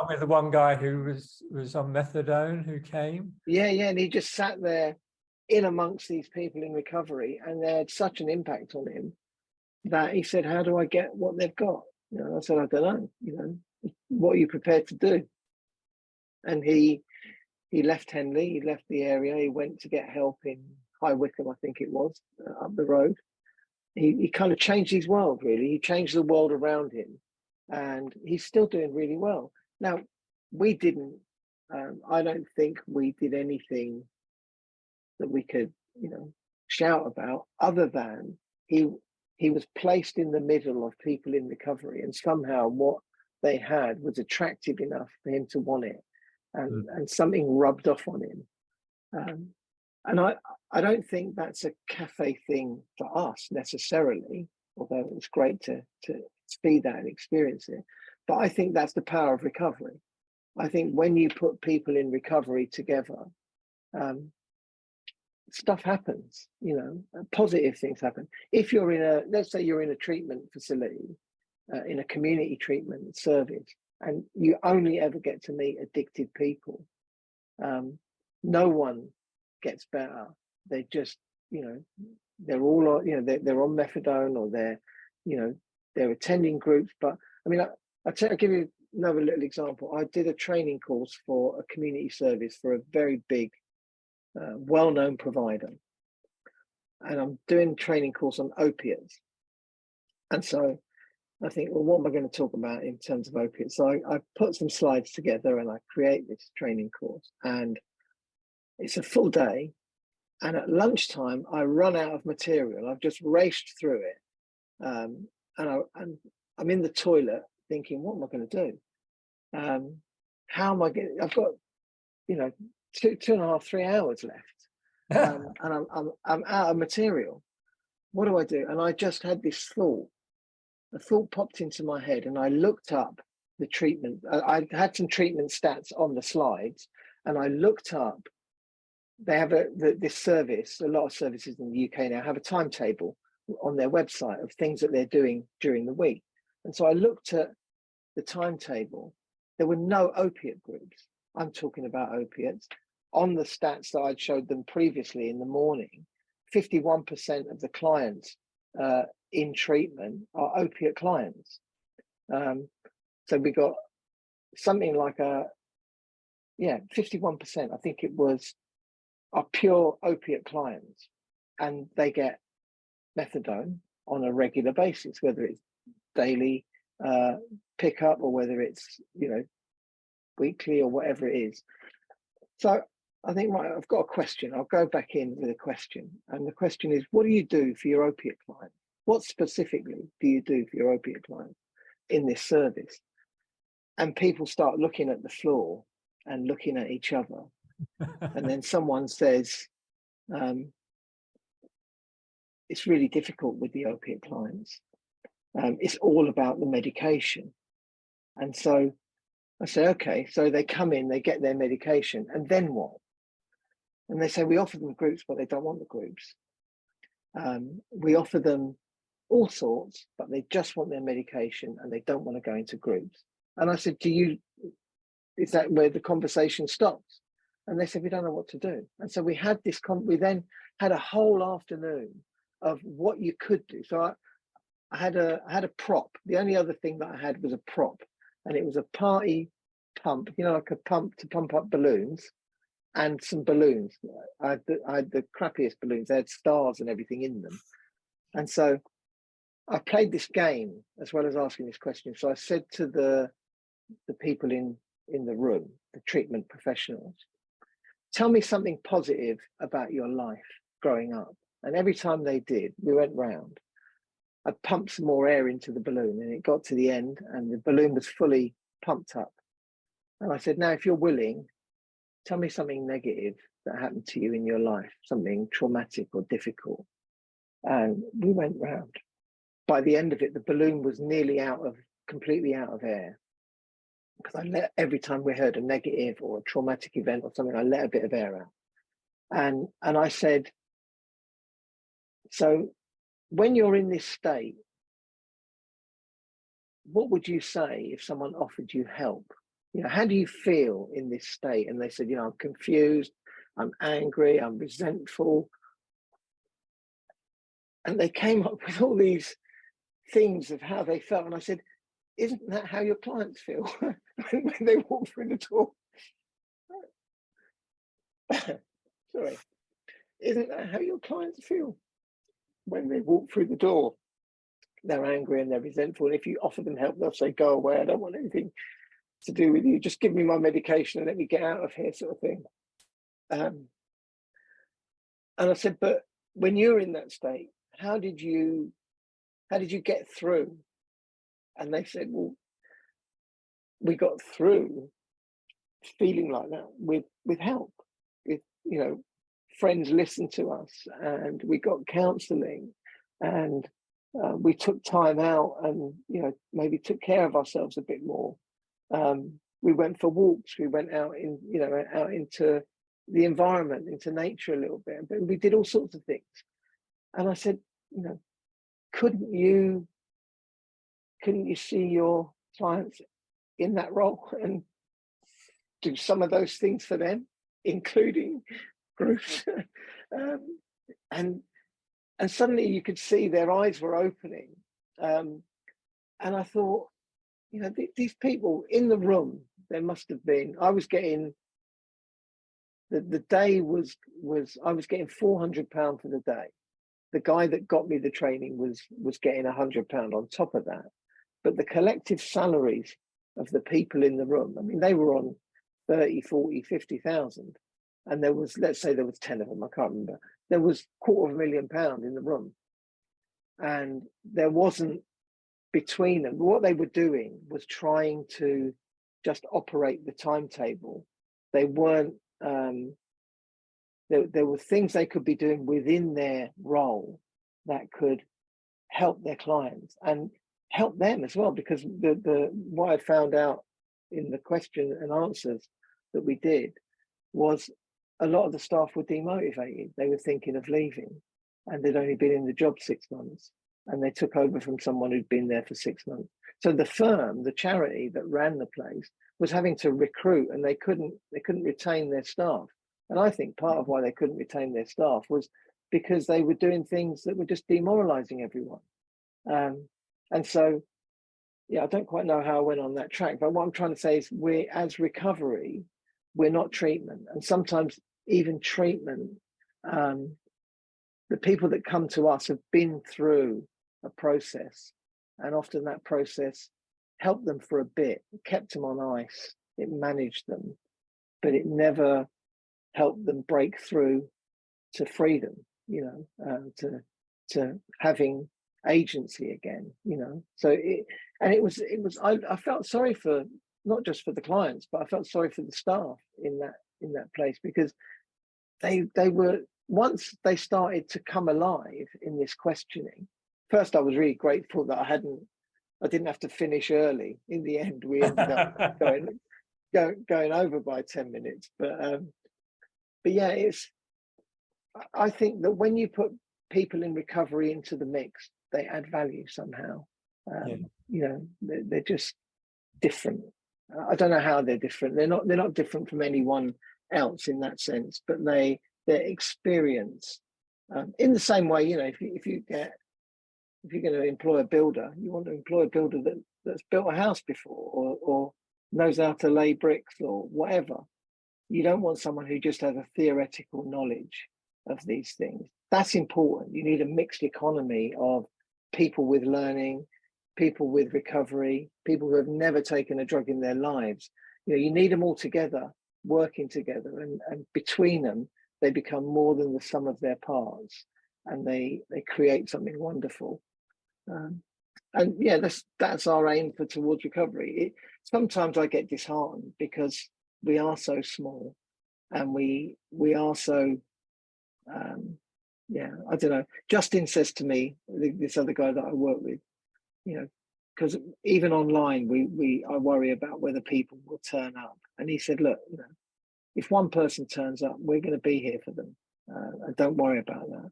one with the one guy who was on methadone who came? Yeah, and he just sat there in amongst these people in recovery, and they had such an impact on him that he said, how do I get what they've got? I said, I don't know, what are you prepared to do? And he left Henley, he left the area, he went to get help in High Wycombe, I think it was, up the road. He kind of changed his world, really. He changed the world around him, and he's still doing really well. Now, we didn't, I don't think we did anything that we could, shout about, other than he was placed in the middle of people in recovery, and somehow what they had was attractive enough for him to want it, and something rubbed off on him. And I don't think that's a cafe thing for us necessarily, although it's great to see that and experience it. But I think that's the power of recovery. I think when you put people in recovery together, stuff happens, positive things happen. If you're let's say you're in a treatment facility, in a community treatment service, and you only ever get to meet addicted people, no one gets better. They just, they're all, they're on methadone, or they're attending groups. But I mean, I'll give you another little example. I did a training course for a community service for a very big, well-known provider, and I'm doing a training course on opiates. And so I think, well, what am I going to talk about in terms of opiates? So I put some slides together and I create this training course, and it's a full day. And at lunchtime, I run out of material. I've just raced through it. And I'm in the toilet thinking, what am I going to do? How am I going to, I've got, 2.5, 3 hours left. And I'm out of material. What do I do? And I just had this thought. A thought popped into my head, and I looked up the treatment. I had some treatment stats on the slides, and I looked up. They have this service. A lot of services in the UK now have a timetable on their website of things that they're doing during the week. And so I looked at the timetable. There were no opiate groups. I'm talking about opiates. On the stats that I'd showed them previously in the morning, 51% of the clients in treatment are opiate clients. So we got something like 51%, I think it was, are pure opiate clients, and they get methadone on a regular basis, whether it's daily pickup or whether it's weekly or whatever it is. So I think, right, I've got a question. I'll go back in with a question, and the question is, what do you do for your opiate clients? What specifically do you do for your opiate clients in this service? And people start looking at the floor and looking at each other. And then someone says, it's really difficult with the opiate clients. It's all about the medication. And so I say, okay, so they come in, they get their medication, and then what? And they say, we offer them groups, but they don't want the groups. We offer them all sorts, but they just want their medication and they don't want to go into groups. And I said, is that where the conversation stops? And they said, we don't know what to do. And so we had this, we then had a whole afternoon of what you could do. So I had a prop. The only other thing that I had was a prop, and it was a party pump, like a pump to pump up balloons, and some balloons. I had the crappiest balloons. They had stars and everything in them. And so I played this game as well as asking this question. So I said to the people in the room, the treatment professionals, tell me something positive about your life growing up. And every time they did, we went round. I pumped some more air into the balloon, and it got to the end and the balloon was fully pumped up. And I said, now, if you're willing, tell me something negative that happened to you in your life, something traumatic or difficult. And we went round. By the end of it, the balloon was nearly completely out of air. Because every time we heard a negative or a traumatic event or something, I let a bit of air out. And I said, so when you're in this state, what would you say if someone offered you help you know, how do you feel in this state? And they said, you know, I'm confused, I'm angry, I'm resentful. And they came up with all these things of how they felt. And I said, isn't that how your clients feel when they walk through the door? Sorry. Isn't that how your clients feel when they walk through the door? They're angry and they're resentful. And if you offer them help, they'll say, go away, I don't want anything to do with you. Just give me my medication and let me get out of here, sort of thing. And I said, but when you're in that state, how did you get through? And they said, well, we got through feeling like that with help. With, you know, friends listened to us, and we got counselling, and we took time out, and, you know, maybe took care of ourselves a bit more. We went for walks. We went out in, you know, out into the environment, into nature a little bit. But we did all sorts of things. And I said, you know, couldn't you see your clients in that role and do some of those things for them, including groups? And suddenly you could see their eyes were opening. And I thought, you know, these people in the room, there must have been, I was getting, the day was I was getting £400 for the day. The guy that got me the training was getting £100 on top of that. But the collective salaries of the people in the room, I mean, they were on 30, 40, 50,000. And there was, let's say there was 10 of them, I can't remember. There was £250,000 in the room. And there wasn't between them. What they were doing was trying to just operate the timetable. They weren't, there were things they could be doing within their role that could help their clients and help them as well, because what I found out in the question and answers that we did was a lot of the staff were demotivated. They were thinking of leaving, and they'd only been in the job 6 months, and they took over from someone who'd been there for 6 months. So the firm, the charity that ran the place, was having to recruit, and they couldn't retain their staff. And I think part of why they couldn't retain their staff was because they were doing things that were just demoralizing everyone. And so, yeah, I don't quite know how I went on that track, but what I'm trying to say is we're, as recovery, we're not treatment. And sometimes even treatment, the people that come to us have been through a process, and often that process helped them for a bit, kept them on ice, it managed them, but it never helped them break through to freedom, you know, to having agency again, you know. So I felt sorry for, not just for the clients, but I felt sorry for the staff in that place, because they were, once they started to come alive in this questioning. First, I was really grateful that I didn't have to finish early. In the end, we ended up going over by 10 minutes. But yeah, I think that when you put people in recovery into the mix, they add value somehow. You know, they're just different. I don't know how they're different. They're not different from anyone else in that sense, but their experience, in the same way, you know, if you're going to employ a builder, you want to employ a builder that's built a house before, or knows how to lay bricks or whatever. You don't want someone who just has a theoretical knowledge of these things. That's important. You need a mixed economy of people with learning, people with recovery, people who have never taken a drug in their lives. You know, you need them all together, working together, and between them, they become more than the sum of their parts, and they create something wonderful. And yeah, that's our aim towards recovery. Sometimes I get disheartened because we are so small, and we are so, yeah, I don't know. Justin says to me, this other guy that I work with, you know, because even online, I worry about whether people will turn up. And he said, look, you know, if one person turns up, we're going to be here for them. And don't worry about that.